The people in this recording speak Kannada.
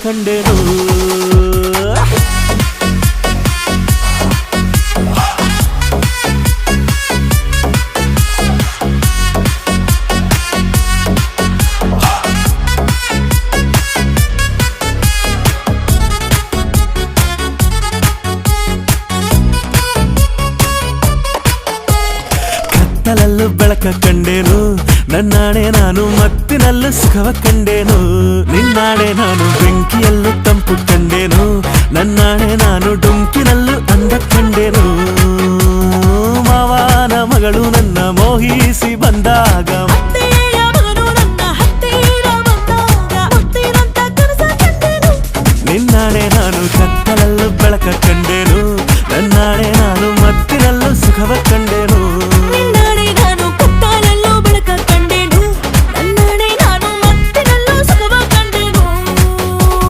ಕಂಡೆನು ಕತ್ತಲಲ್ಲೂ ಬೆಳಕ ಕಂಡೇನು ನನ್ನಾಣೆ ನಾನು ಮತ್ತಿನಲ್ಲೂ ಸುಖವ ಕಂಡೇನು ನಿನ್ನಾಣೆ ನಾನು ಬೆಂಕಿಯಲ್ಲೂ ತಂಪು ಕಂಡೇನು ನನ್ನಾಣೆ ನಾನು ಡುಂಕಿನಲ್ಲೂ ಅಂದ ಕಂಡೇನು ಮಾವನ ಮಗಳು ನನ್ನ ಮೋಹಿಸಿ ಬಂದಾಗ ನಿನ್ನಾಣೆ ನಾನು ಕತ್ತಲಲ್ಲೂ ಬೆಳಕ ಕಂಡೇನು ನನ್ನಾಣೆ ನಾನು ಮತ್ತಿನಲ್ಲೂ ಸುಖವ